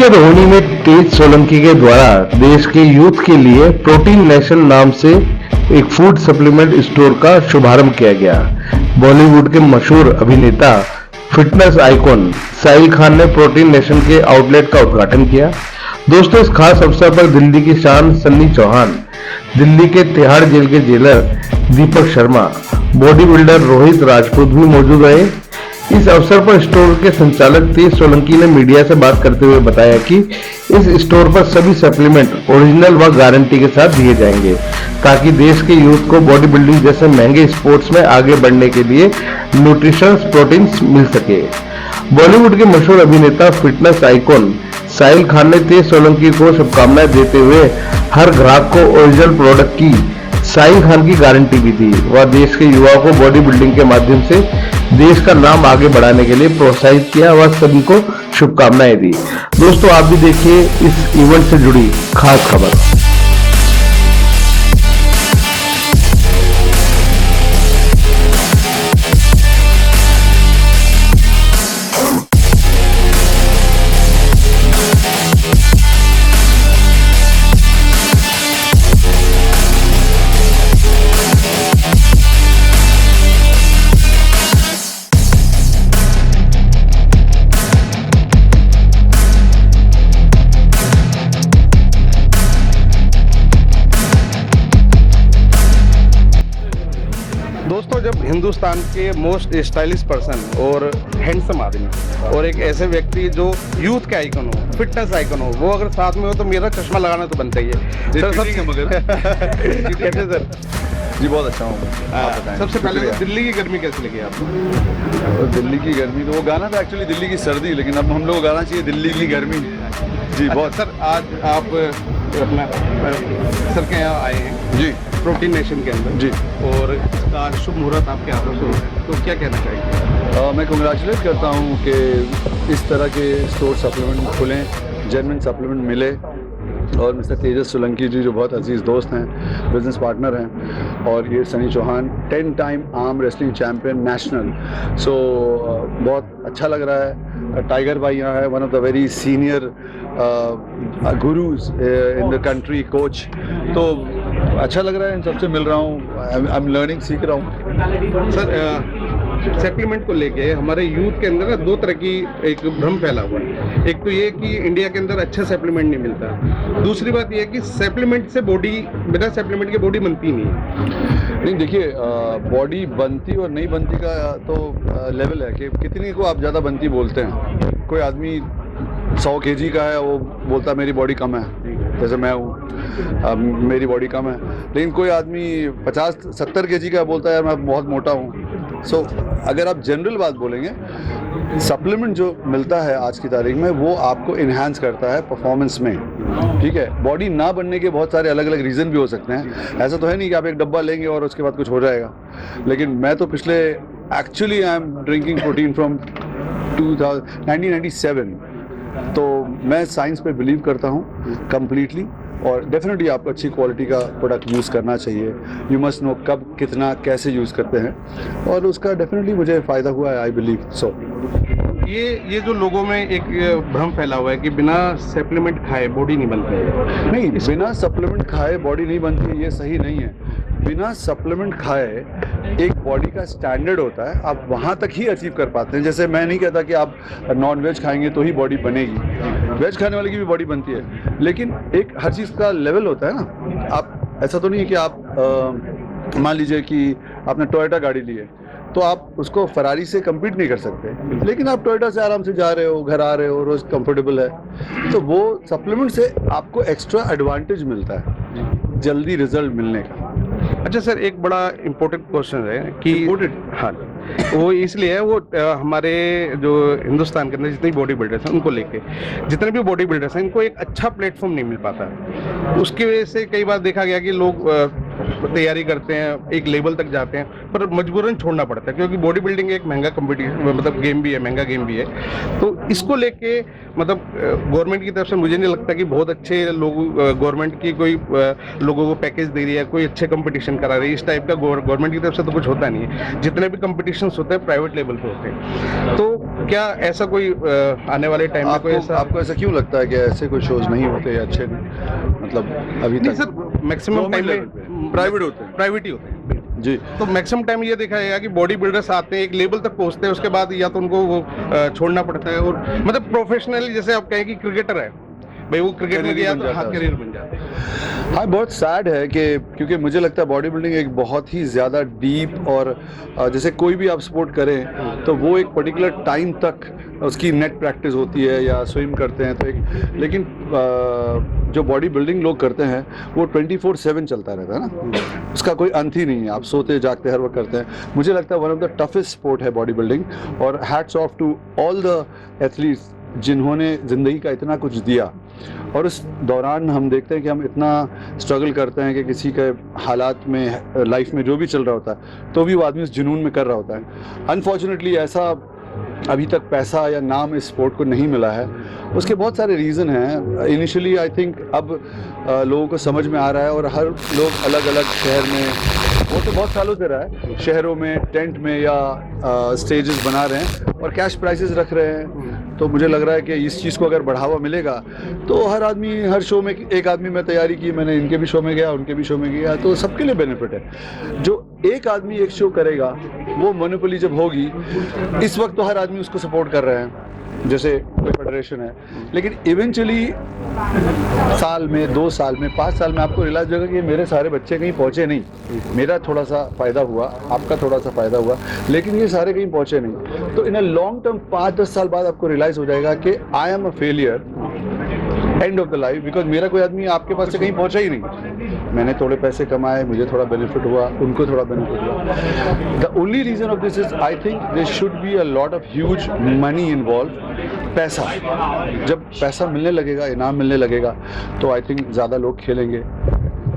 के रोहिणी में तेज सोलंकी के द्वारा देश के यूथ के लिए प्रोटीन नेशन नाम से एक फूड सप्लीमेंट स्टोर का शुभारंभ किया गया। बॉलीवुड के मशहूर अभिनेता फिटनेस आइकॉन साहिल खान ने प्रोटीन नेशन के आउटलेट का उद्घाटन किया। दोस्तों, इस खास अवसर पर दिल्ली की शान सन्नी चौहान, दिल्ली के तिहाड़ जेल के jailer Deepak Sharma, body builder Rohit Rajput भी मौजूद रहे। इस अवसर पर स्टोर के संचालक तेज सोलंकी ने मीडिया से बात करते हुए बताया कि इस स्टोर पर सभी सप्लीमेंट ओरिजिनल व गारंटी के साथ दिए जाएंगे ताकि देश के यूथ को बॉडी बिल्डिंग जैसे महंगे स्पोर्ट्स में आगे बढ़ने के लिए न्यूट्रिशंस प्रोटीन्स मिल सके। बॉलीवुड के मशहूर अभिनेता फिटनेस आइकॉन साहिल खान ने तेज सोलंकी को शुभकामनाएं देते हुए हर ग्राहक को ओरिजिनल प्रोडक्ट की साहिल खान की गारंटी भी दी। वह देश के युवाओं को बॉडी बिल्डिंग के माध्यम से देश का नाम आगे बढ़ाने के लिए प्रोत्साहित किया व सभी को शुभकामनाएं दी। दोस्तों, आप भी देखिए इस इवेंट से जुड़ी खास खबर। दोस्तों, जब हिंदुस्तान के मोस्ट स्टाइलिश पर्सन और हैंडसम आदमी और एक ऐसे व्यक्ति जो यूथ का आइकन हो, फिटनेस आइकन हो, वो अगर साथ में हो तो मेरा चश्मा लगाना तो बनता ही है। कैसे सर? जी बहुत अच्छा हूँ। सबसे पहले तो दिल्ली की गर्मी कैसे लगी आपको? तो दिल्ली की गर्मी, तो वो गाना था एक्चुअली दिल्ली की सर्दी, लेकिन अब हम लोग गाना चाहिए दिल्ली की गर्मी। जी बहुत। सर, आज आप अपना सर के यहाँ आए हैं जी प्रोटीन नेशन के अंदर जी, और इसका शुभ मुहूर्त आपके हाथों से हो रहा है, तो क्या कहना चाहिए? मैं कंग्रेचुलेट करता हूँ कि इस तरह के स्टोर सप्लीमेंट खुलें, जेन्युइन सप्लीमेंट मिले, और मिस्टर तेजस सोलंकी जी जो बहुत अजीज़ दोस्त हैं, बिजनेस पार्टनर हैं, और ये Sunny Chauhan 10 time arm wrestling champion national. So बहुत अच्छा लग रहा है। टाइगर भाई यहाँ है, one of the very senior gurus in the country, coach. तो अच्छा लग रहा है, इन सबसे मिल रहा हूँ, आई एम लर्निंग, सीख रहा हूँ। सर, सप्लीमेंट को लेके हमारे यूथ के अंदर ना दो तरह की एक भ्रम फैला हुआ है। एक तो ये कि इंडिया के अंदर अच्छा सप्लीमेंट नहीं मिलता, दूसरी बात ये है कि सप्लीमेंट से बॉडी, बिना सप्लीमेंट के बॉडी बनती नहीं है। नहीं, देखिए, बॉडी बनती और नहीं बनती का तो लेवल है कि कितनी को आप ज़्यादा बनती बोलते हैं। कोई आदमी 100 kg का है, वो बोलता है मेरी बॉडी कम है, जैसे मैं हूँ, मेरी बॉडी कम है। लेकिन कोई आदमी 50-70 kg का बोलता है यार मैं बहुत मोटा हूँ। सो अगर आप जनरल बात बोलेंगे, सप्लीमेंट जो मिलता है आज की तारीख में वो आपको इन्हांस करता है परफॉर्मेंस में, ठीक है। बॉडी ना बनने के बहुत सारे अलग अलग रीज़न भी हो सकते हैं। ऐसा तो है नहीं कि आप एक डब्बा लेंगे और उसके बाद कुछ हो जाएगा। लेकिन मैं तो पिछले actually I am drinking protein from 1997, तो मैं साइंस पे बिलीव करता हूँ कम्प्लीटली, और डेफिनेटली आपको अच्छी क्वालिटी का प्रोडक्ट यूज़ करना चाहिए। यू मस्ट नो कब कितना कैसे यूज़ करते हैं, और उसका डेफिनेटली मुझे फ़ायदा हुआ है, आई बिलीव सो। ये जो लोगों में एक भ्रम फैला हुआ है कि बिना सप्लीमेंट खाए बॉडी नहीं बनती है। नहीं, बिना सप्लीमेंट खाए बॉडी नहीं बनती है, ये सही नहीं है। बिना सप्लीमेंट खाए एक बॉडी का स्टैंडर्ड होता है, आप वहाँ तक ही अचीव कर पाते हैं। जैसे मैं नहीं कहता कि आप नॉन वेज खाएंगे तो ही बॉडी बनेगी, वेज खाने वाले की भी बॉडी बनती है, लेकिन एक हर चीज़ का लेवल होता है ना। आप ऐसा तो नहीं है कि आप मान लीजिए कि आपने टोयोटा गाड़ी ली है तो आप उसको फरारी से कम्पीट नहीं कर सकते, लेकिन आप टोयोटा से आराम से जा रहे हो, घर आ रहे हो, रोज़ कंफर्टेबल है, तो वो सप्लीमेंट से आपको एक्स्ट्रा एडवांटेज मिलता है जल्दी रिजल्ट मिलने का। अच्छा सर, एक बड़ा इम्पोर्टेंट क्वेश्चन है कि हाँ, वो इसलिए है, वो हमारे जो हिंदुस्तान के अंदर जितने बॉडी बिल्डर्स हैं उनको लेके, जितने भी बॉडी बिल्डर्स हैं इनको एक अच्छा प्लेटफॉर्म नहीं मिल पाता। उसकी वजह से कई बार देखा गया कि लोग तैयारी करते हैं, एक लेवल तक जाते हैं, पर मजबूरन छोड़ना पड़ता है क्योंकि बॉडी बिल्डिंग एक महंगा कंपटीशन मतलब गेम भी है, महंगा गेम भी है। तो इसको लेके मतलब गवर्नमेंट की तरफ से मुझे नहीं लगता कि बहुत अच्छे लोग गवर्नमेंट की कोई लोगों को पैकेज दे रही है, कोई अच्छे कंपटीशन करा रही है, इस टाइप का गवर्नमेंट की तरफ से तो कुछ होता नहीं है। जितने भी कंपटीशन होते हैं प्राइवेट लेवल पे होते हैं। तो क्या ऐसा कोई आने वाले टाइम में कोई ऐसा आपको ऐसा क्यों लगता है कि ऐसे कोई शोज नहीं होते या अच्छे नहीं, मतलब अभी नहीं तक सर, मैक्सिमम टाइम में प्राइवेट होते हैं प्राइवेट ही होते हैं जी। तो मैक्सिमम टाइम ये देखा जाएगा कि बॉडी बिल्डर्स आते हैं, एक लेवल तक पहुंचते हैं, उसके बाद या तो उनको वो छोड़ना पड़ता है और मतलब प्रोफेशनली जैसे आप कहें कि क्रिकेटर है भाई, वो क्रिकेट में गया तो हाँ करियर बन जाता है। हाँ, बहुत सैड है कि क्योंकि मुझे लगता है बॉडी बिल्डिंग एक बहुत ही ज़्यादा डीप और जैसे कोई भी आप स्पोर्ट करें तो वो एक पर्टिकुलर टाइम तक उसकी नेट प्रैक्टिस होती है या स्विम करते हैं तो एक, लेकिन जो बॉडी बिल्डिंग लोग करते हैं वो 24/7 चलता रहता है ना, उसका कोई अंत ही नहीं है, आप सोते जागते हर वक्त करते हैं। मुझे लगता है one of the toughest sport है बॉडी बिल्डिंग और hats off to all the athletes जिन्होंने ज़िंदगी का इतना कुछ दिया और उस दौरान हम देखते हैं कि हम इतना स्ट्रगल करते हैं कि किसी के हालात में लाइफ में जो भी चल रहा होता है तो भी वो आदमी उस जुनून में कर रहा होता है। अनफॉर्चुनेटली ऐसा अभी तक पैसा या नाम इस स्पोर्ट को नहीं मिला है, उसके बहुत सारे रीज़न हैं। इनिशियली आई थिंक अब लोगों को समझ में आ रहा है और हर लोग अलग अलग शहर में, वो तो बहुत सालों से रहा है, शहरों में टेंट में या स्टेजेस बना रहे हैं और कैश प्राइसेस रख रहे हैं। तो मुझे लग रहा है कि इस चीज़ को अगर बढ़ावा मिलेगा तो हर आदमी हर शो में, एक आदमी मैं तैयारी की, मैंने इनके भी शो में गया उनके भी शो में गया, तो सबके लिए बेनिफिट है। जो एक आदमी एक शो करेगा वो मोनोपोली जब होगी, इस वक्त तो हर आदमी उसको सपोर्ट कर रहे हैं जैसे कोई फेडरेशन है, लेकिन इवेंचुअली साल में 2 साल में 5 साल में आपको रियलाइज होगा कि मेरे सारे बच्चे कहीं पहुँचे नहीं, मेरा थोड़ा सा फ़ायदा हुआ, आपका थोड़ा सा फ़ायदा हुआ, लेकिन ये सारे कहीं पहुँचे नहीं। तो इन अ लॉन्ग टर्म 5-10 साल बाद आपको रियलाइज़ हो जाएगा कि I am a failure end of the life, because मेरा कोई आदमी आपके पास से कहीं पहुँचा ही नहीं। मैंने थोड़े पैसे कमाए, मुझे थोड़ा बेनिफिट हुआ, उनको थोड़ा बेनिफिट हुआ। The only reason of this is I think there should be a lot of huge money involve. पैसा, जब पैसा मिलने लगेगा, इनाम मिलने लगेगा तो आई थिंक ज़्यादा लोग खेलेंगे।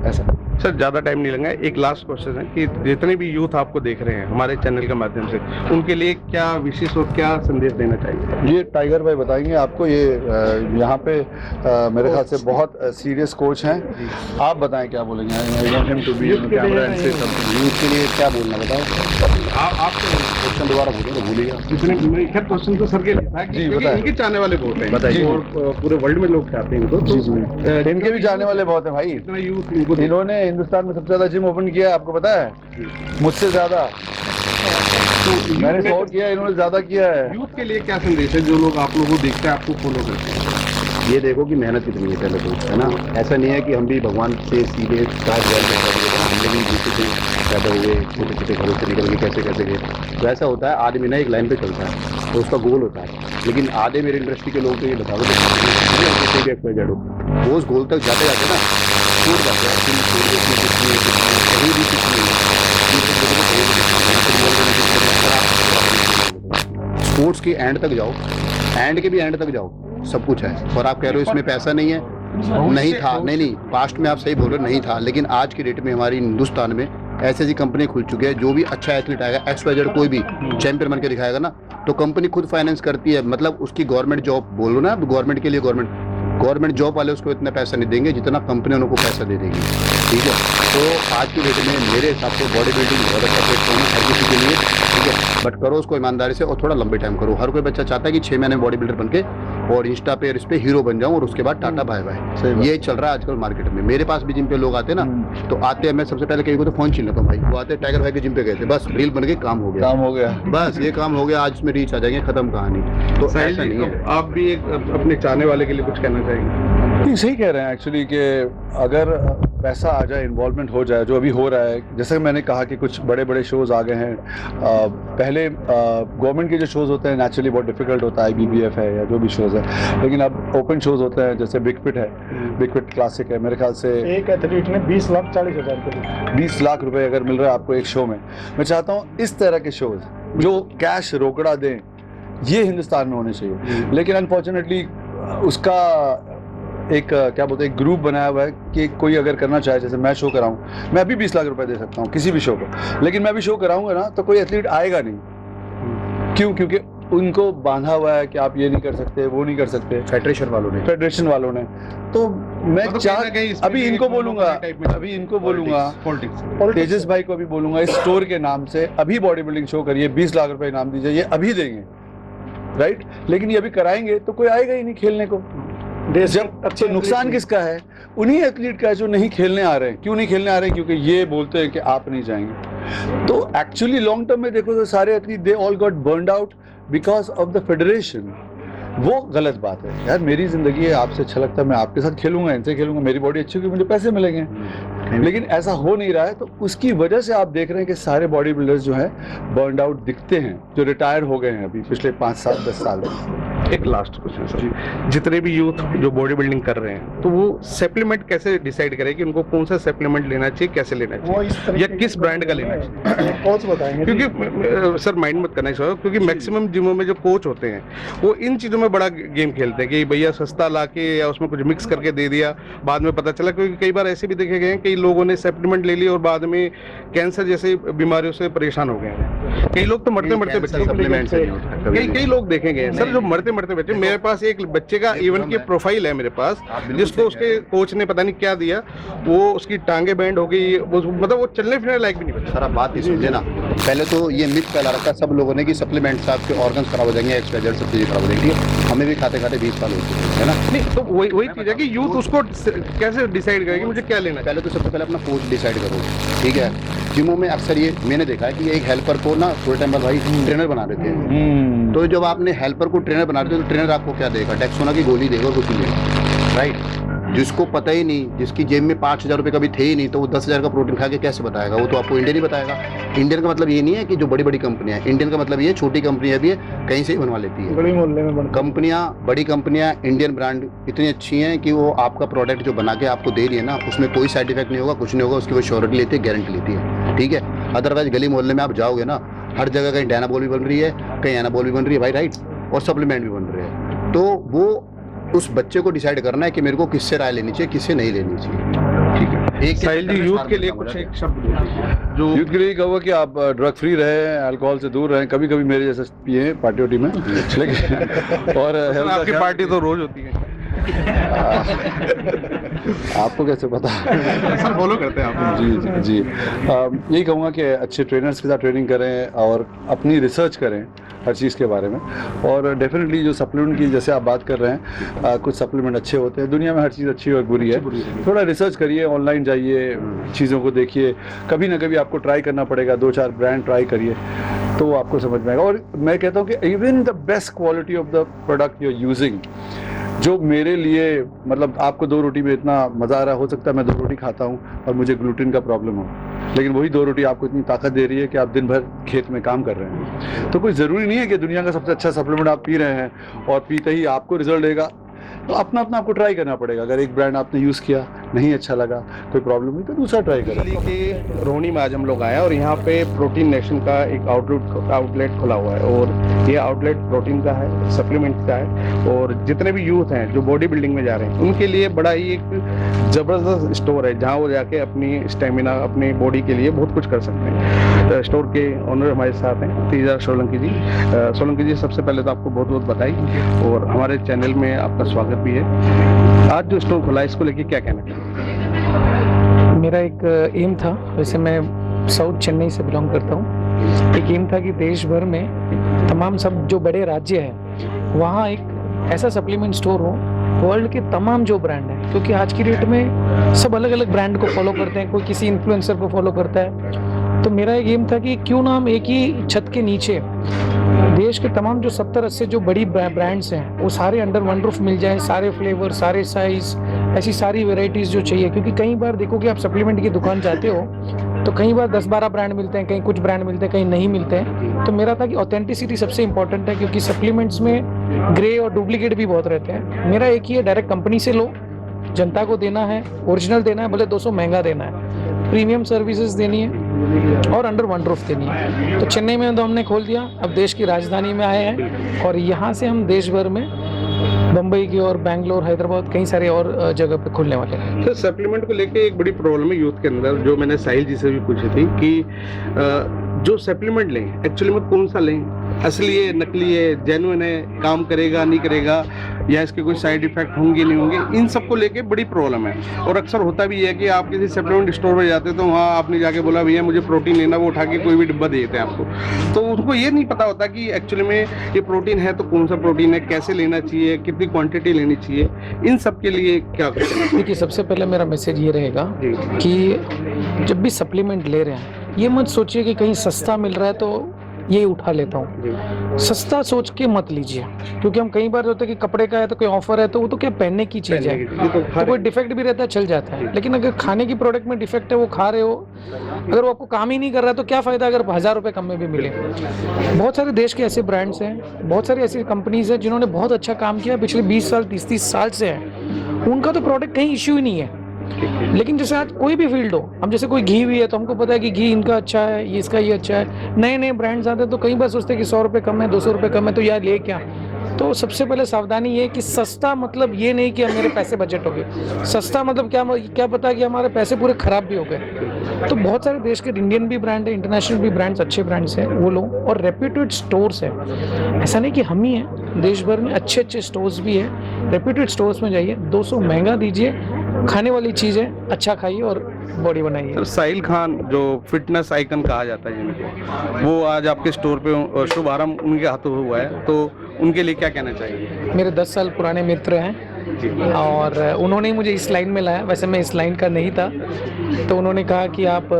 ऐसा सर ज़्यादा टाइम नहीं लगेगा, एक लास्ट क्वेश्चन है कि जितने भी यूथ आपको देख रहे हैं हमारे चैनल के माध्यम से, उनके लिए क्या विशेष और क्या संदेश देना चाहिए? ये टाइगर भाई बताएंगे आपको। ये यहाँ पे मेरे ख्याल से बहुत सीरियस कोच हैं, आप बताएं क्या बोलेंगे। यूथ के लिए क्या बोलना बताओ आप क्वेश्चन दोबारा बोलो तो भूलिएगा। इतने क्वेश्चन तो सर के लिए था जी, क्योंकि बताएं। इनके चाहने वाले बहुत हैं, बताइए। और पूरे वर्ल्ड में लोग चाहते हैं इनको। तो इनके भी जाने वाले बहुत हैं भाई। इतना यूथ इनको इन्होंने हिंदुस्तान में सबसे ज़्यादा जिम ओपन किया है, आपको पता है, मुझसे ज़्यादा। तो मैंने 100 किया, इन्होंने ज़्यादा किया है। यूथ के लिए क्या संदेश है जो लोग आप लोगों को देखते हैं, आपको फॉलो करते हैं? ये देखो कि मेहनत कितनी है पहले तो, है ना। ऐसा नहीं है कि हम भी भगवान से सीधे स्टार्ट हम लोग भी जीते थे, पैदा हुए छोटे छोटे घरों से निकल के कैसे कैसे गए। तो ऐसा होता है, आदमी ना एक लाइन पे चलता है तो उसका गोल होता है। लेकिन आधे मेरे इंडस्ट्री के लोग तो ये बताओ वो उस गोल तक जाते जाते ना छूट जाते हैं, कहीं भी स्पोर्ट्स के एंड तक जाओ, एंड के भी एंड तक जाओ, सब कुछ है। और आप कह रहे हो इसमें पैसा नहीं है, नहीं था, नहीं पास्ट में आप सही बोल रहे हो, नहीं था, लेकिन आज की डेट में हमारी हिंदुस्तान में ऐसी ऐसी कंपनी खुल चुकी है, जो भी अच्छा एथलीट आएगा, XYZ कोई भी चैंपियन बन के दिखाएगा ना, तो कंपनी खुद फाइनेंस करती है। मतलब उसकी गवर्नमेंट जॉब बोलो ना, गवर्नमेंट के लिए गवर्नमेंट जॉब वाले उसको इतना पैसा नहीं देंगे जितना कंपनी उनको पैसा दे देगी, ठीक है। तो आज की डेट में मेरे हिसाब से बॉडी बिल्डिंग बहुत अच्छा प्लेटफॉर्म है हर किसी के लिए, ठीक है। बट करो उसको ईमानदारी से और थोड़ा लंबे टाइम करो। हर कोई बच्चा चाहता है कि 6 महीने बॉडी बिल्डर बन के और इंस्टा पे और इस पे हीरो बन जाऊं और उसके बाद टाटा बाय बाय। ये चल रहा है आजकल मार्केट में। मेरे पास भी जिम पे लोग आते हैं ना, तो आते हैं, मैं सबसे पहले कहीं को तो फोन छीन लेता हूँ भाई। वो आते हैं टाइगर भाई के जिम पे गए थे, बस रील बन गई, काम हो गया, बस ये काम हो गया, आज उसमें रीच आ जाएंगे, खत्म कहानी। तो ऐसा नहीं है। आप भी एक अपने चाहने वाले के लिए कुछ कहना चाहेंगे? नहीं, सही कह रहे हैं एक्चुअली कि अगर पैसा आ जाए, इन्वॉल्वमेंट हो जाए, जो अभी हो रहा है, जैसे मैंने कहा कि कुछ बड़े बड़े शोज़ आ गए हैं। पहले गवर्नमेंट के जो शोज़ होते हैं नेचुरली बहुत डिफिकल्ट होता है, BBF है या जो भी शोज़ है, लेकिन अब ओपन शोज़ होते हैं, जैसे बिग फिट है, बिग फिट क्लासिक है, मेरे ख्याल से एक एथलीट ने 20,40,000 के लिए 20 लाख रुपए अगर मिल रहा है आपको एक शो में। मैं चाहता हूँ इस तरह के शोज़ जो कैश रोकड़ा दें, ये हिंदुस्तान में होने चाहिए। लेकिन अनफॉर्चुनेटली उसका एक क्या बोलते हैं, एक ग्रुप बनाया हुआ है कि कोई अगर करना चाहे, जैसे मैं शो कराऊँ, मैं अभी 20 लाख रुपए दे सकता हूँ किसी भी शो को, लेकिन मैं अभी शो कराऊंगा ना तो कोई एथलीट आएगा नहीं। क्यों? क्योंकि उनको बांधा हुआ है कि आप ये नहीं कर सकते, वो नहीं कर सकते, फेडरेशन वालों ने। तो मैं अभी इनको बोलूंगा तेजस भाई को अभी बोलूंगा, इस स्टोर के नाम से अभी बॉडी बिल्डिंग शो करिए, 20 लाख रुपए इनाम दीजिए, ये अभी देंगे, राइट? लेकिन ये अभी कराएंगे तो कोई आएगा ही नहीं खेलने को। जब अच्छे नुकसान किसका है? उन्हीं एथलीट का है जो नहीं खेलने आ रहे हैं। क्यों नहीं खेलने आ रहे हैं? क्योंकि ये बोलते हैं कि आप नहीं जाएंगे। तो एक्चुअली लॉन्ग टर्म में देखो तो सारे athlete they all got burned out because of the federation. वो गलत बात है यार। मेरी जिंदगी है, आपसे अच्छा लगता है मैं आपके साथ खेलूंगा, इनसे खेलूंगा, मेरी बॉडी अच्छी होगी, मुझे पैसे मिलेंगे। लेकिन ऐसा हो नहीं रहा है, तो उसकी वजह से आप देख रहे हैं कि सारे बॉडी बिल्डर्स जो हैं बर्नड आउट दिखते हैं, जो रिटायर हो गए हैं अभी पिछले 5 साल 10 साल में। एक लास्ट क्वेश्चन सर, जितने भी यूथ जो बॉडी बिल्डिंग कर रहे हैं तो वो सप्लीमेंट कैसे डिसाइड करें कि उनको कौन सा सप्लीमेंट लेना चाहिए, कैसे लेना चाहिए, या किस ब्रांड का लेना चाहिए? कोच बताएंगे। क्योंकि सर माइंड मत करना चाहिए, क्योंकि मैक्सिमम जिमों में जो कोच होते हैं वो इन चीज़ों में बड़ा गेम खेलते हैं कि भैया सस्ता लाके या उसमें कुछ मिक्स करके दे दिया, बाद में पता चला। क्योंकि कई बार ऐसे भी देखे गए हैं, कई लोगों ने सप्लीमेंट ले लिया और बाद में कैंसर जैसे बीमारियों से परेशान हो गए हैं। कई लोग तो मरते मरते बचे, कई लोग देखे गए हैं सर जो मरते मरते बचे। मेरे पास एक बच्चे का इवन की प्रोफाइल है मेरे पास, जिसको उसके कोच ने पता नहीं क्या दिया, वो उसकी टांगे बैंड हो गई, मतलब वो चलने फिरने लायक भी नहीं बचा। सर आप बात नहीं समझे ना। पहले तो ये मिथ फैला रखा सब लोगों ने कि सप्लीमेंट से आपके ऑर्गन्स खराब हो जाएंगे, एक्सट्रा सब चीजें खराब हो जाएंगी। हमें भी खाते खाते 20 साल हो चुके हैं, है ना। नहीं तो वही चीज है कि यूथ उसको कैसे डिसाइड करेगी मुझे क्या लेना है। पहले तो सबसे पहले अपना कोच डिसाइड करो, ठीक है। जिमों में अक्सर ये मैंने देखा है कि एक हेल्पर को ना थोड़े टाइम बाद भाई ट्रेनर बना देते हैं। तो जब आपने हेल्पर को ट्रेनर बना देते हो तो ट्रेनर आपको क्या देगा? डेक्सोना की गोली देगा, कुछ नहीं देगा, राइट। जिसको पता ही नहीं, जिसकी जेब में 5,000 रुपये कभी थे ही नहीं, तो वो 10,000 का प्रोटीन खा के कैसे बताएगा? वो तो आपको इंडियन ही बताएगा। इंडियन का मतलब ये नहीं है कि जो बड़ी बड़ी कंपनियां, इंडियन का मतलब ये छोटी कंपनियां भी है, कहीं से ही बनवा लेती है। बड़ी मोहल्ले में कंपनियां, बड़ी कंपनियां, इंडियन ब्रांड इतनी अच्छी हैं कि वो आपका प्रोडक्ट जो बना के आपको दे रही है ना, उसमें कोई साइड इफेक्ट नहीं होगा, कुछ नहीं होगा, उसकी वो श्योरिटी लेती है, गारंटी लेती है, ठीक है। अदरवाइज गली मोहल्ले में आप जाओगे ना, हर जगह कहीं डायनाबॉल भी बन रही है, कहीं एनाबॉल भी बन रही है भाई, राइट, और सप्लीमेंट भी बन रहे हैं। तो वो उस बच्चे को डिसाइड करना है कि मेरे को किससे राय लेनी चाहिए, किससे नहीं लेनी चाहिए, ठीक है। एक साहिल जी, यूथ के लिए कुछ एक शब्द जो यूथ के लिए कहूँगा कि आप ड्रग फ्री रहें, अल्कोहल से दूर रहें, कभी कभी मेरे जैसे पिए पार्टी वार्टी में, लेकिन और आपकी पार्टी तो रोज होती है। आपको कैसे पता? सर फॉलो करते हैं आप? जी। यही कहूँगा कि अच्छे ट्रेनर्स के साथ ट्रेनिंग करें और अपनी रिसर्च करें हर चीज़ के बारे में। और डेफिनेटली जो सप्लीमेंट की जैसे आप बात कर रहे हैं, कुछ सप्लीमेंट अच्छे होते हैं, दुनिया में हर चीज़ अच्छी और बुरी है। थोड़ा रिसर्च करिए, ऑनलाइन जाइए, चीज़ों को देखिए, कभी ना कभी आपको ट्राई करना पड़ेगा, 2-4 ब्रांड ट्राई करिए तो आपको समझ में आएगा। और मैं कहता हूँ कि even the best quality of the product you are using, जो मेरे लिए मतलब आपको 2 रोटी में इतना मज़ा आ रहा हो सकता है मैं 2 रोटी खाता हूँ और मुझे ग्लूटेन का प्रॉब्लम हो, लेकिन वही 2 रोटी आपको इतनी ताकत दे रही है कि आप दिन भर खेत में काम कर रहे हैं। तो कोई ज़रूरी नहीं है कि दुनिया का सबसे अच्छा सप्लीमेंट आप पी रहे हैं और पीते ही आपको रिजल्ट देगा। तो अपना आपको ट्राई करना पड़ेगा। अगर एक ब्रांड आपने यूज़ किया, नहीं अच्छा लगा, कोई प्रॉब्लम नहीं, तो दूसरा ट्राई करें। दिल्ली के रोहिणी में आज हम लोग आए और यहाँ पे प्रोटीन नेशन का एक आउटलेट खुला हुआ है और ये आउटलेट प्रोटीन का है, सप्लीमेंट का है। और जितने भी यूथ हैं जो बॉडी बिल्डिंग में जा रहे हैं उनके लिए बड़ा ही एक ज़बरदस्त स्टोर है जहाँ वो जाके अपनी स्टेमिना, अपनी बॉडी के लिए बहुत कुछ कर सकते हैं। स्टोर के ओनर हमारे साथ हैं तेजा सोलंकी जी। सोलंकी जी, सबसे पहले तो आपको बहुत बहुत बधाई और हमारे चैनल में आपका स्वागत भी है। आज जो स्टोर खुला है इसको लेके क्या कहना चाहिए? मेरा एक एम था, वैसे मैं साउथ चेन्नई से बिलोंग करता हूँ। एक एम था कि देश भर में तमाम सब जो बड़े राज्य हैं वहाँ एक ऐसा सप्लीमेंट स्टोर हो, वर्ल्ड के तमाम जो ब्रांड हैं, क्योंकि आज की डेट में सब अलग अलग ब्रांड को फॉलो करते हैं, कोई किसी इन्फ्लुएंसर को फॉलो करता है। तो मेरा एक एम था कि क्यों ना हम एक ही छत के नीचे देश के तमाम जो 70-80 जो बड़ी ब्रांड्स हैं वो सारे अंडर वन रूफ मिल जाए, सारे फ्लेवर, सारे साइज, ऐसी सारी वेराइटीज़ जो चाहिए। क्योंकि कई बार देखो कि आप सप्लीमेंट की दुकान जाते हो तो कई बार 10-12 ब्रांड मिलते हैं, कहीं कुछ ब्रांड मिलते हैं, कहीं नहीं मिलते हैं। तो मेरा था कि ऑथेंटिसिटी सबसे इंपॉर्टेंट है, क्योंकि सप्लीमेंट्स में ग्रे और डुप्लीकेट भी बहुत रहते हैं। मेरा एक ही है, डायरेक्ट कंपनी से लो, जनता को देना है, ओरिजिनल देना है, भले 200 महंगा देना है, प्रीमियम सर्विसेज देनी है और अंडर वन रूफ देनी है। तो चेन्नई में तो हमने खोल दिया, अब देश की राजधानी में आए हैं और यहाँ से हम देश भर में बम्बई की और बैंगलोर, हैदराबाद, कई सारे और जगह पे खुलने वाले हैं। तो सप्लीमेंट को लेके एक बड़ी प्रॉब्लम है यूथ के अंदर, जो मैंने साहिल जी से भी पूछी थी कि जो सप्लीमेंट लें एक्चुअली में कौन सा लें, असली है, नकली है, जेन्युइन है, काम करेगा नहीं करेगा, या इसके कोई साइड इफेक्ट होंगे नहीं होंगे, इन सब को लेके बड़ी प्रॉब्लम है। और अक्सर होता भी है कि आप किसी सप्लीमेंट स्टोर में जाते हैं तो वहाँ आपने जाके बोला भैया मुझे प्रोटीन लेना, वो उठा के कोई भी डिब्बा दे देते हैं आपको, तो उनको ये नहीं पता होता कि एक्चुअली में ये प्रोटीन है तो कौन सा प्रोटीन है, कैसे लेना चाहिए, कितनी क्वांटिटी लेनी चाहिए, इन सब के लिए क्या करें? देखिए, सबसे पहले मेरा मैसेज ये रहेगा जी। कि जब भी सप्लीमेंट ले रहे हैं ये मत सोचिए कि कहीं सस्ता मिल रहा है तो ये उठा लेता हूँ। जी। सस्ता सोच के मत लीजिए, क्योंकि हम कई बार होता है कि कपड़े का है तो कोई ऑफर है तो वो तो क्या पहनने की चीज़ है, ये तो तो कोई डिफेक्ट भी रहता है चल जाता है। लेकिन अगर खाने की प्रोडक्ट में डिफेक्ट है, वो खा रहे हो, अगर वो आपको काम ही नहीं कर रहा है तो क्या फ़ायदा अगर 1000 रुपये कम में भी मिले। बहुत सारे देश के ऐसे ब्रांड्स हैं, बहुत सारी ऐसी कंपनीज हैं जिन्होंने बहुत अच्छा काम किया पिछले 20 साल 30 साल से है, उनका तो प्रोडक्ट कहीं इश्यू ही नहीं है। लेकिन जैसे आज कोई भी फील्ड हो, हम जैसे कोई घी भी है तो हमको पता है कि घी इनका अच्छा है, ये इसका ये अच्छा है। नए नए ब्रांड्स आते हैं तो कई बार सोचते हैं कि 100 रुपये कम है, 200 रुपये कम है, तो यार ले क्या। तो सबसे पहले सावधानी ये कि सस्ता मतलब ये नहीं कि मेरे पैसे बजट हो गए, सस्ता मतलब क्या पता कि हमारे पैसे पूरे ख़राब भी हो गए। तो बहुत सारे देश के इंडियन भी ब्रांड है, इंटरनेशनल भी ब्रांड्स, अच्छे ब्रांड्स हैं, वो लो, और रेप्यूटेड स्टोर्स है। ऐसा नहीं कि हम ही हैं, देश भर में अच्छे अच्छे स्टोर्स भी है। रेप्यूटेड स्टोर्स में जाइए, 200 महंगा दीजिए, खाने वाली चीज़ है, अच्छा खाइए और बॉडी बनाइए। सर, साहिल खान जो फिटनेस आइकन कहा जाता है जिनको, वो आज आपके स्टोर पे शुभारंभ उनके हाथों हुआ है, तो उनके लिए क्या कहना चाहिए? मेरे 10 साल पुराने मित्र हैं और उन्होंने ही मुझे इस लाइन में लाया। वैसे मैं इस लाइन का नहीं था, तो उन्होंने कहा कि आप,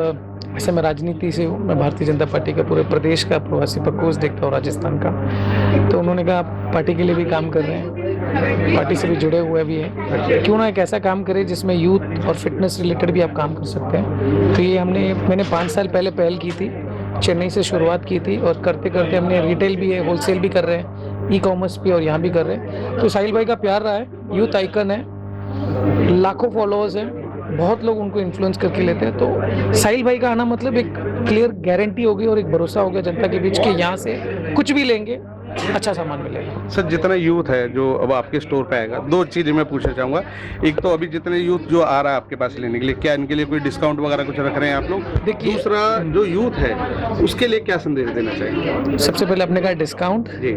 ऐसे मैं राजनीति से हूँ, मैं भारतीय जनता पार्टी का पूरे प्रदेश का प्रवासी प्रकोष्ठ देखता हूँ, राजस्थान का। तो उन्होंने कहा आप पार्टी के लिए भी काम कर रहे हैं, पार्टी से भी जुड़े हुए भी हैं, क्यों ना एक ऐसा काम करें जिसमें यूथ और फिटनेस रिलेटेड भी आप काम कर सकते हैं। तो ये मैंने 5 साल पहले पहल की थी, चेन्नई से शुरुआत की थी, और करते करते हमने रिटेल भी है, होलसेल भी कर रहे हैं, ई कॉमर्स भी, और यहाँ भी कर रहे हैं। तो साहिल भाई का प्यार रहा है, यूथ आइकन है, लाखों फॉलोअर्स हैं, बहुत लोग उनको इन्फ्लुएंस करके लेते हैं। तो साहिल भाई का आना मतलब एक क्लियर गारंटी होगी और एक भरोसा हो गया जनता के बीच कि यहाँ से कुछ भी लेंगे अच्छा सामान मिलेगा। सर, जितना यूथ है जो अब आपके स्टोर पे आएगा, 2 चीज़ें मैं पूछना चाहूँगा। एक तो अभी जितने यूथ जो आ रहा है आपके पास लेने के लिए, क्या इनके लिए कोई डिस्काउंट वगैरह कुछ रख रहे हैं आप लोग? देखिए, दूसरा, जो यूथ है उसके लिए क्या संदेश देना चाहिए? सबसे पहले आपने कहा डिस्काउंट, जी।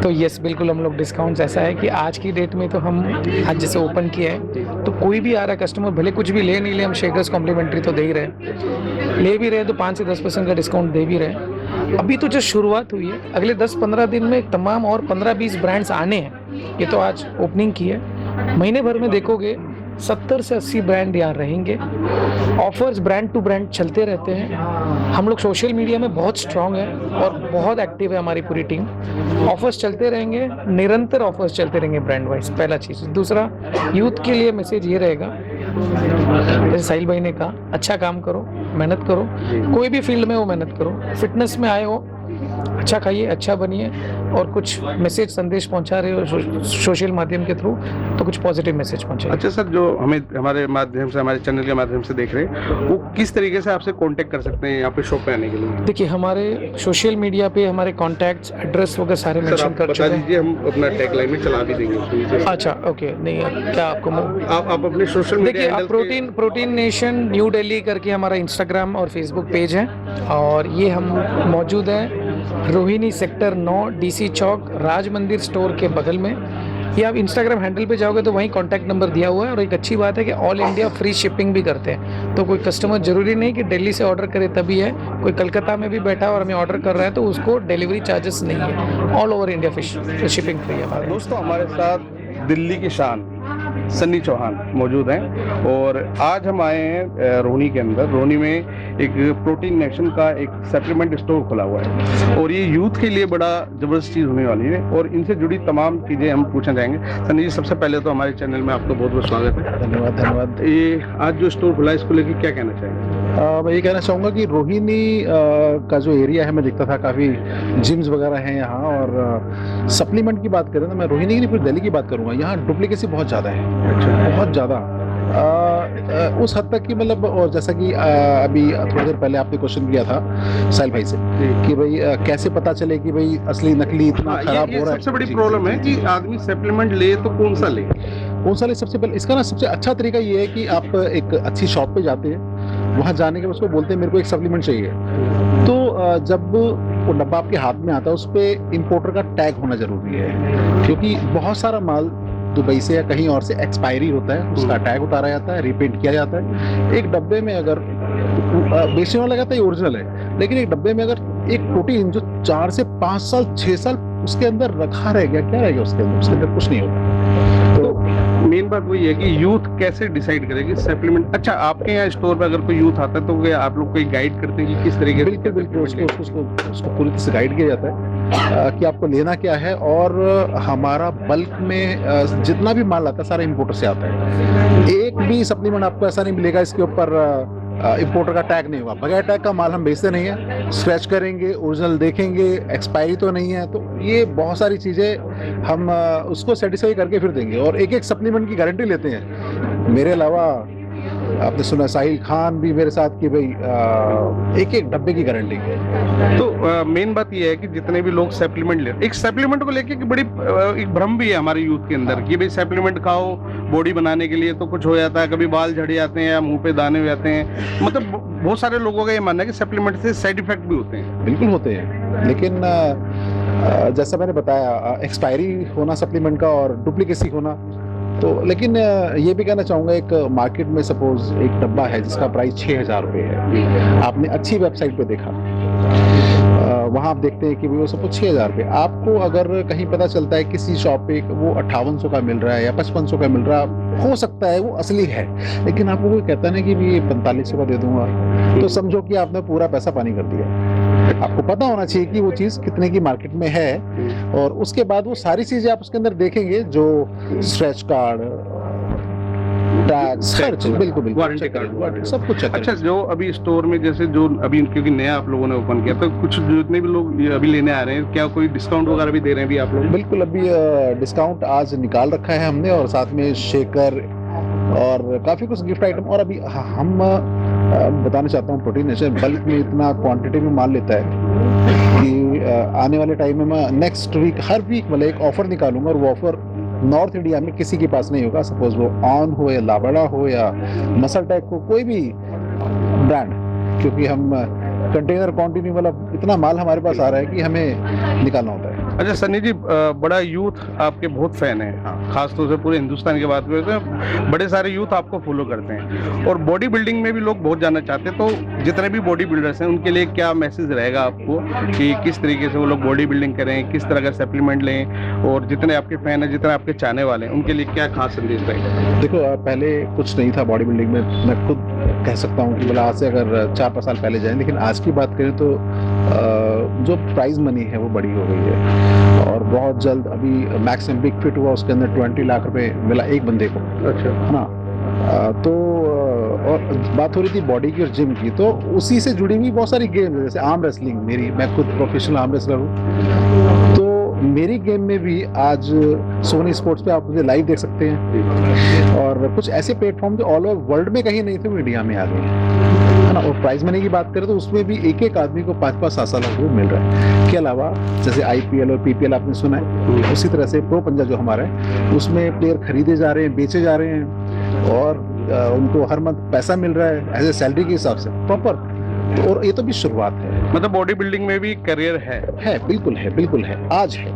तो यस, बिल्कुल हम लोग डिस्काउंट्स, ऐसा है कि आज की डेट में तो हम आज जैसे ओपन किया है तो कोई भी आ रहा है कस्टमर, भले कुछ भी ले नहीं ले, हम शेकर्स कॉम्प्लीमेंट्री तो दे ही रहे हैं, ले भी रहे तो 5 से 10% का डिस्काउंट दे भी रहे हैं। अभी तो जो शुरुआत हुई है, अगले 10-15 दिन में तमाम और 15-20 ब्रांड्स आने हैं। ये तो आज ओपनिंग की है, महीने भर में देखोगे 70 से 80 ब्रांड यहाँ रहेंगे। ऑफर्स ब्रांड टू ब्रांड चलते रहते हैं। हम लोग सोशल मीडिया में बहुत स्ट्रांग है और बहुत एक्टिव है हमारी पूरी टीम। ऑफर्स चलते रहेंगे, निरंतर ऑफर्स चलते रहेंगे ब्रांड वाइज, पहला चीज़। दूसरा, यूथ के लिए मैसेज ये रहेगा, जैसे साहिल भाई ने कहा, अच्छा काम करो, मेहनत करो, कोई भी फील्ड में हो मेहनत करो, फिटनेस में आए हो, अच्छा खाइए, अच्छा बनिए, और कुछ मैसेज संदेश पहुंचा रहे हो सोशल माध्यम के थ्रू, तो कुछ पॉजिटिव मैसेज पहुंचाइए। अच्छा सर, जो हमें हमारे माध्यम से, हमारे चैनल के माध्यम से देख रहे हैं, वो किस तरीके से आपसे कांटेक्ट कर सकते हैं यहाँ पे शॉप पे आने के लिए? देखिए, हमारे सोशल मीडिया पे हमारे कॉन्टैक्ट्स, एड्रेस वगैरह सारे सर, मेंशन आप कर बता चुके हैं। दीजिए, हम अपना टैगलाइन में चला भी देंगे उसको नीचे। अच्छा, ओके, नहीं क्या आपको आप अपने सोशल मीडिया देखिए, आप प्रोटीन नेशन न्यू दिल्ली करके हमारा इंस्टाग्राम और फेसबुक पेज है, और ये हम मौजूद हैं रोहिणी सेक्टर 9 डीसी चौक राज मंदिर स्टोर के बगल में। ये आप इंस्टाग्राम हैंडल पे जाओगे तो वहीं कॉन्टैक्ट नंबर दिया हुआ है, और एक अच्छी बात है कि ऑल इंडिया फ्री शिपिंग भी करते हैं। तो कोई कस्टमर जरूरी नहीं कि दिल्ली से ऑर्डर करे तभी है, कोई कलकत्ता में भी बैठा और हमें ऑर्डर कर रहा है तो उसको डिलीवरी चार्जेस नहीं है, all over India shipping free है। दोस्तों, हमारे साथ दिल्ली की शान सन्नी चौहान मौजूद हैं, और आज हम आए हैं रोहिणी के अंदर। रोहिणी में एक प्रोटीन नेशन का एक सप्लीमेंट स्टोर खुला हुआ है, और ये यूथ के लिए बड़ा ज़बरदस्त चीज़ होने वाली है, और इनसे जुड़ी तमाम चीज़ें हम पूछना चाहेंगे। सन्नी जी, सबसे पहले तो हमारे चैनल में आपका बहुत बहुत स्वागत है। धन्यवाद। ये आज जो स्टोर खुला है, इसको लेकर क्या कहना चाहेंगे? मैं ये कहना चाहूँगा कि रोहिणी का जो एरिया है, मैं देखता था काफ़ी जिम्स वगैरह हैं यहाँ, और सप्लीमेंट की बात करें तो मैं रोहिणी की नहीं, पूरी दिल्ली की बात करूँगा, यहाँ डुप्लीकेसी बहुत ज़्यादा है, बहुत ज़्यादा। उस हद तक कि मतलब, और जैसा कि अभी थोड़ी देर पहले आपने क्वेश्चन किया था साहिल भाई से कि भाई कैसे पता चले कि भाई असली नकली इतना हाँ, खराब ये हो रहा है। सबसे बड़ी जी, प्रॉब्लम है जी, कि आदमी सप्लीमेंट ले तो कौन सा ले। कौन सा ले सबसे पहले, इसका ना सबसे अच्छा तरीका ये है कि आप एक अच्छी शॉप पे जाते हैं, वहाँ जाने के बाद उसको बोलते हैं मेरे को एक सप्लीमेंट चाहिए, तो जब वो डब्बा आपके हाथ में आता है उस पर इम्पोर्टर का टैग होना जरूरी है, क्योंकि बहुत सारा माल दुबई से या कहीं और से एक्सपायरी होता है, उसका टैग उतारा जाता है, रिप्रिंट किया जाता है। एक डब्बे में अगर बेचने वाला कहता है ये ओरिजिनल है, लेकिन एक डब्बे में अगर एक प्रोटीन जो 4 से 5 साल 6 साल उसके अंदर रखा रह गया, क्या रह गया उसके अंदर? उसके अंदर कुछ नहीं होता। तो मेन बात वही है कि यूथ कैसे डिसाइड करेगी सप्लीमेंट। अच्छा, आपके यहाँ स्टोर पे अगर कोई यूथ आता है तो क्या आप लोग कोई गाइड करते हैं कि किस तरीके से? बिल्कुल बिल्कुल, उसको पूरी तरह से गाइड किया जाता है कि आपको लेना क्या है, और हमारा बल्क में जितना भी माल आता है सारा इंपोर्टर से आता है। एक भी सप्लीमेंट आपको ऐसा नहीं मिलेगा इसके ऊपर इंपोर्टर का टैग नहीं होगा। बगैर टैग का माल हम बेचते नहीं है, स्क्रैच करेंगे, ओरिजिनल देखेंगे, एक्सपायरी तो नहीं है, तो ये बहुत सारी चीज़ें हम उसको सेटिस्फाई करके फिर देंगे, और एक एक सप्लीमेंट की गारंटी लेते हैं। मेरे अलावा आपने सुना साहिल खान भी मेरे साथ कि भाई एक एक डब्बे की गारंटी। तो मेन बात यह है कि जितने भी लोग सप्लीमेंट ले, एक सप्लीमेंट को लेके कि बड़ी एक भ्रम भी है हमारे यूथ के अंदर कि भाई सप्लीमेंट खाओ बॉडी बनाने के लिए तो कुछ हो जाता है, कभी बाल झड़ जाते हैं या मुंह पे दाने हो जाते हैं। मतलब बहुत सारे लोगों का ये मानना है कि सप्लीमेंट से साइड इफेक्ट भी होते हैं। बिल्कुल होते हैं, लेकिन जैसा मैंने बताया, एक्सपायरी होना सप्लीमेंट का और डुप्लीकेसी होना, तो लेकिन ये भी कहना चाहूँगा, एक मार्केट में सपोज एक डब्बा है जिसका प्राइस 6,000 रुपये है, आपने अच्छी वेबसाइट पे देखा, वहाँ आप देखते हैं कि वो सपोज 6,000 रुपये, आपको अगर कहीं पता चलता है किसी शॉप पे वो 5800 का मिल रहा है या 5500 का मिल रहा है, हो सकता है वो असली है, लेकिन आपको कोई कहता नहीं कि ये 4500 का दे दूंगा, तो समझो कि आपने पूरा पैसा पानी कर दिया। आपको पता होना चाहिए कि वो चीज़ कितने की मार्केट में है, और उसके बाद वो सारी चीज़ें आप उसके अंदर देखेंगे, जो स्ट्रेच कार्ड, टैक्स, हर चीज, बिल्कुल वारंटी कार्ड, सब कुछ। अच्छा, जो अभी स्टोर में जैसे जो अभी क्योंकि नया आप लोगों ने ओपन किया, तो कुछ जितने भी लोग ये अभी लेने आ रहे हैं, क्या कोई डिस्काउंट वगैरह भी दे रहे हैं अभी आप लोग? बिल्कुल, अभी डिस्काउंट आज निकाल रखा है हमने, और साथ में शेकर और काफ़ी कुछ गिफ्ट आइटम। और अभी हम बताना चाहता हूँ, प्रोटीन नेशन बल्क में इतना क्वांटिटी में माल लेता है कि आने वाले टाइम में मैं नेक्स्ट वीक, हर वीक मतलब एक ऑफर निकालूंगा, और वो ऑफर नॉर्थ इंडिया में किसी के पास नहीं होगा। सपोज वो ऑन हो या लाबड़ा हो या मसल टेक हो, कोई भी ब्रांड, क्योंकि हम कंटेनर क्वांटिटी मतलब इतना माल हमारे पास आ रहा है कि हमें निकालना होता है। अच्छा सनी जी, बड़ा यूथ आपके बहुत फैन है, खासतौर से पूरे हिंदुस्तान की बात करते हैं, बड़े सारे यूथ आपको फॉलो करते हैं, और बॉडी बिल्डिंग में भी लोग बहुत जानना चाहते हैं। तो जितने भी बॉडी बिल्डर्स हैं उनके लिए क्या मैसेज रहेगा आपको कि किस तरीके से वो लोग बॉडी बिल्डिंग करें, किस तरह का सप्लीमेंट लें, और जितने आपके फैन हैं, जितने आपके चाहने वाले हैं, उनके लिए क्या खास संदेश रहेगा? देखो, पहले कुछ नहीं था बॉडी बिल्डिंग में, मैं खुद कह सकता हूँ कि आज से अगर 4-5 साल पहले जाएं, लेकिन आज की बात करें तो जो प्राइज मनी है वो बड़ी हो गई है, और बहुत जल्द अभी मैक्सिमम बिग फिट हुआ, उसके अंदर 20 लाख रुपए मिला एक बंदे को। अच्छा, है ना? तो और बात हो रही थी बॉडी की और जिम की, तो उसी से जुड़ी हुई बहुत सारी गेम, जैसे आर्म रेसलिंग, मैं खुद प्रोफेशनल आर्म रेसलर हूँ, तो मेरी गेम में भी आज सोनी स्पोर्ट्स पे आप मुझे लाइव देख सकते हैं, और कुछ ऐसे प्लेटफॉर्म जो ऑल ओवर वर्ल्ड में कहीं नहीं थे वो इंडिया में आ गए हैं, है ना? और प्राइज मनी की बात करें तो उसमें भी एक एक आदमी को 5-5-7 लाख रुपये मिल रहा है। के अलावा जैसे IPL और PPL आपने सुना है, उसी तरह से प्रो पंजा जो हमारा है, उसमें प्लेयर खरीदे जा रहे हैं, बेचे जा रहे हैं, और उनको हर मंथ पैसा मिल रहा है एज ए सैलरी के हिसाब से प्रॉपर। और ये तो भी शुरुआत है, मतलब बॉडी बिल्डिंग में भी करियर है, बिल्कुल है, बिल्कुल है, आज है।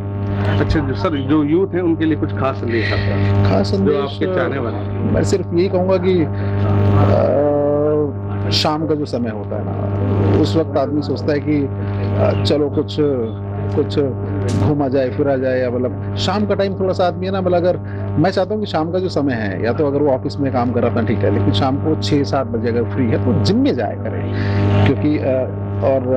अच्छा सर, जो यूथ है उनके लिए कुछ खास संदेश आपका? खास संदेश जो आपके चाहने वाले? मैं सिर्फ यही कहूँगा कि शाम का जो समय होता है ना, उस वक्त आदमी सोचता है कि चलो कुछ घूमा जाए, फिरा जाए, या मतलब शाम का टाइम थोड़ा सा आदमी है ना, मतलब अगर मैं चाहता हूँ कि शाम का जो समय है, या तो अगर वो ऑफिस में काम कर रहा था ठीक है, लेकिन शाम को 6-7 बजे अगर फ्री है तो जिम में जाया करे, क्योंकि और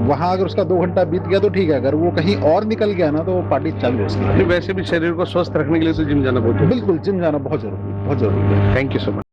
वहाँ अगर उसका 2 घंटा बीत गया तो ठीक है, अगर वो कहीं और निकल गया ना तो पार्टी चल गई उसकी। वैसे भी शरीर को स्वस्थ रखने के लिए तो जिम जाना बहुत जरूरी है। बिल्कुल, जिम जाना बहुत जरूरी है। Thank you so much.